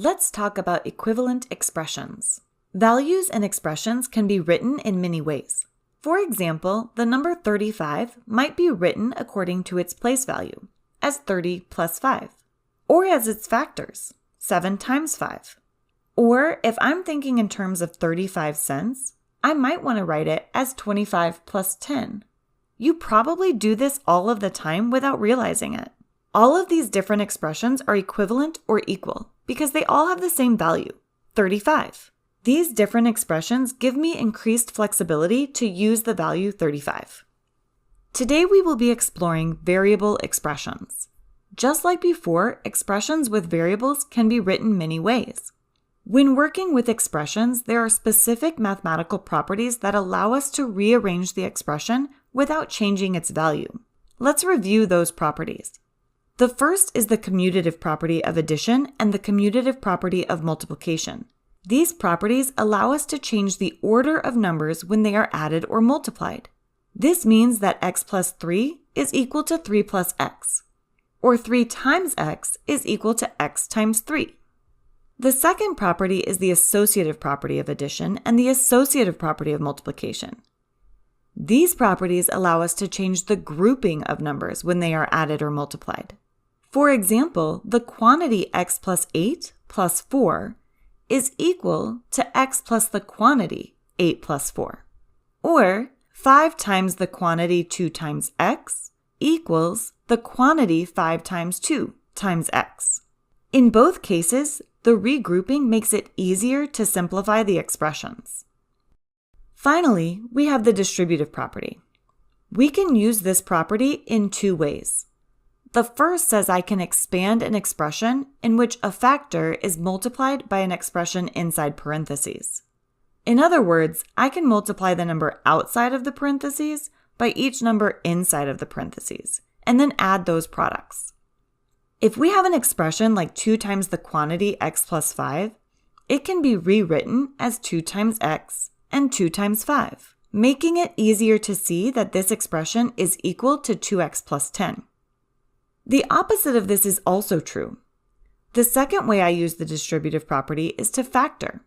Let's talk about equivalent expressions. Values and expressions can be written in many ways. For example, the number 35 might be written according to its place value, as 30 plus 5, or as its factors, 7 times 5. Or if I'm thinking in terms of 35 cents, I might want to write it as 25 plus 10. You probably do this all of the time without realizing it. All of these different expressions are equivalent or equal because they all have the same value, 35. These different expressions give me increased flexibility to use the value 35. Today we will be exploring variable expressions. Just like before, expressions with variables can be written many ways. When working with expressions, there are specific mathematical properties that allow us to rearrange the expression without changing its value. Let's review those properties. The first is the commutative property of addition and the commutative property of multiplication. These properties allow us to change the order of numbers when they are added or multiplied. This means that x plus 3 is equal to 3 plus x, or 3 times x is equal to x times 3. The second property is the associative property of addition and the associative property of multiplication. These properties allow us to change the grouping of numbers when they are added or multiplied. For example, the quantity x plus 8 plus 4 is equal to x plus the quantity 8 plus 4. Or 5 times the quantity 2 times x equals the quantity 5 times 2 times x. In both cases, the regrouping makes it easier to simplify the expressions. Finally, we have the distributive property. We can use this property in two ways. The first says I can expand an expression in which a factor is multiplied by an expression inside parentheses. In other words, I can multiply the number outside of the parentheses by each number inside of the parentheses, and then add those products. If we have an expression like 2 times the quantity x plus 5, it can be rewritten as 2 times x and 2 times 5, making it easier to see that this expression is equal to 2x plus 10. The opposite of this is also true. The second way I use the distributive property is to factor.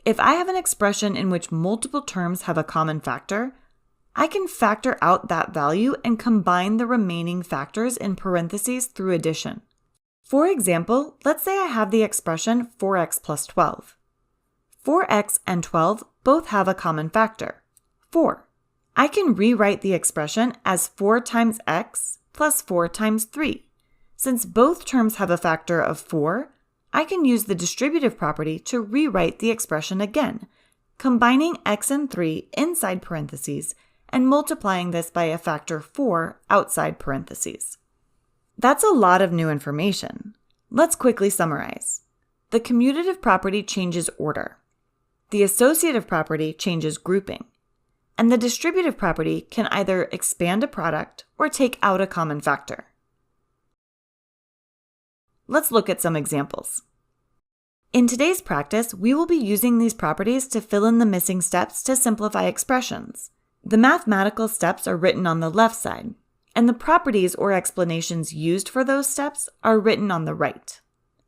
If I have an expression in which multiple terms have a common factor, I can factor out that value and combine the remaining factors in parentheses through addition. For example, let's say I have the expression 4x plus 12. 4x and 12 both have a common factor, 4. I can rewrite the expression as 4 times x plus 4 times 3. Since both terms have a factor of 4, I can use the distributive property to rewrite the expression again, combining x and 3 inside parentheses and multiplying this by a factor 4 outside parentheses. That's a lot of new information. Let's quickly summarize. The commutative property changes order. The associative property changes grouping. And the distributive property can either expand a product or take out a common factor. Let's look at some examples. In today's practice, we will be using these properties to fill in the missing steps to simplify expressions. The mathematical steps are written on the left side, and the properties or explanations used for those steps are written on the right.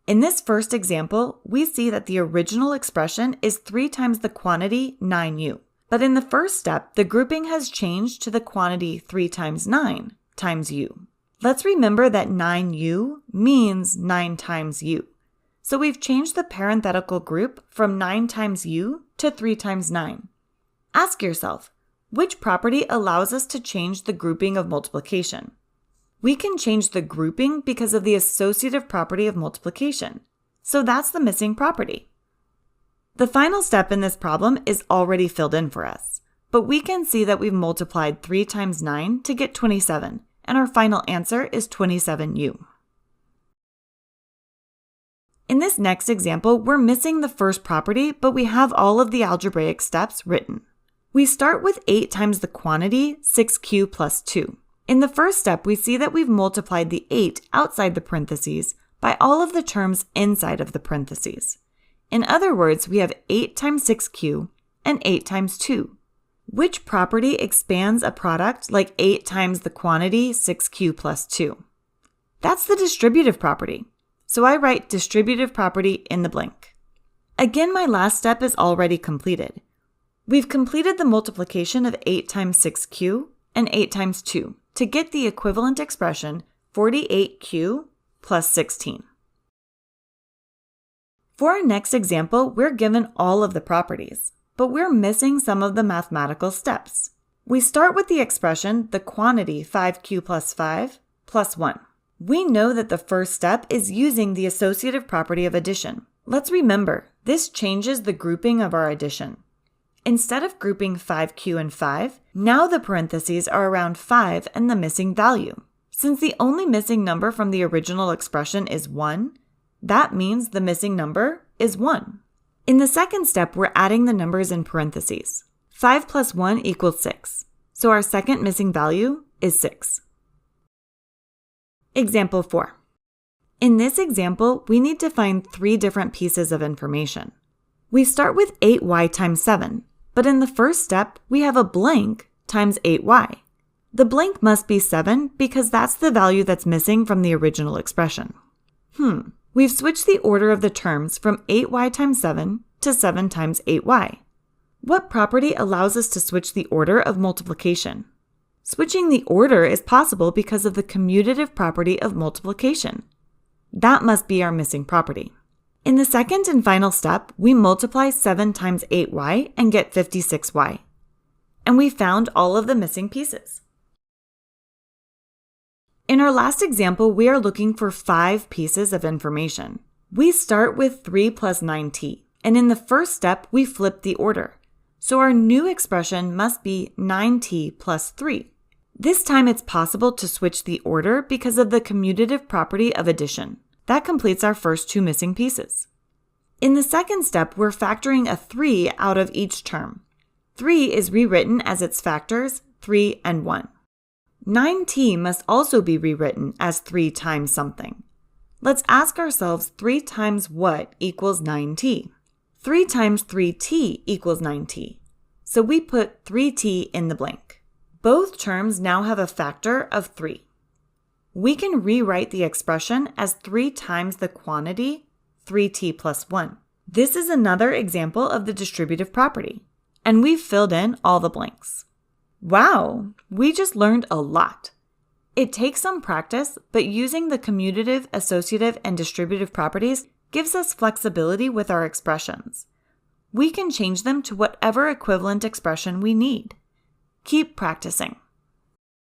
In this first example, we see that the original expression is 3 times the quantity 9u. But in the first step, the grouping has changed to the quantity 3 times 9 times u. Let's remember that 9u means 9 times u. So we've changed the parenthetical group from 9 times u to 3 times 9. Ask yourself, which property allows us to change the grouping of multiplication? We can change the grouping because of the associative property of multiplication. So that's the missing property. The final step in this problem is already filled in for us, but we can see that we've multiplied 3 times 9 to get 27, and our final answer is 27u. In this next example, we're missing the first property, but we have all of the algebraic steps written. We start with 8 times the quantity 6q plus 2. In the first step, we see that we've multiplied the 8 outside the parentheses by all of the terms inside of the parentheses. In other words, we have 8 times 6q and 8 times 2. Which property expands a product like 8 times the quantity 6q plus 2? That's the distributive property. so I write distributive property in the blank. Again, my last step is already completed. We've completed the multiplication of 8 times 6q and 8 times 2 to get the equivalent expression 48q plus 16. For our next example, we're given all of the properties, but we're missing some of the mathematical steps. We start with the expression, the quantity 5q plus 5 plus 1. We know that the first step is using the associative property of addition. Let's remember, this changes the grouping of our addition. Instead of grouping 5q and 5, now the parentheses are around 5 and the missing value. Since the only missing number from the original expression is 1, that means the missing number is 1. In the second step, we're adding the numbers in parentheses. 5 plus 1 equals 6, so our second missing value is 6. Example 4. In this example, we need to find 3 different pieces of information. We start with 8y times 7, but in the first step, we have a blank times 8y. The blank must be 7 because that's the value that's missing from the original expression. We've switched the order of the terms from 8y times 7 to 7 times 8y. What property allows us to switch the order of multiplication? Switching the order is possible because of the commutative property of multiplication. That must be our missing property. In the second and final step, we multiply 7 times 8y and get 56y. And we found all of the missing pieces. In our last example, we are looking for 5 pieces of information. We start with 3 plus 9t, and in the first step, we flip the order. So our new expression must be 9t plus 3. This time it's possible to switch the order because of the commutative property of addition. That completes our first 2 missing pieces. In the second step, we're factoring a 3 out of each term. 3 is rewritten as its factors, 3 and 1. 9t must also be rewritten as 3 times something. Let's ask ourselves 3 times what equals 9t? 3 times 3t equals 9t. So we put 3t in the blank. Both terms now have a factor of 3. We can rewrite the expression as 3 times the quantity, 3t plus 1. This is another example of the distributive property, and we've filled in all the blanks. Wow, we just learned a lot. It takes some practice, but using the commutative, associative, and distributive properties gives us flexibility with our expressions. We can change them to whatever equivalent expression we need. Keep practicing.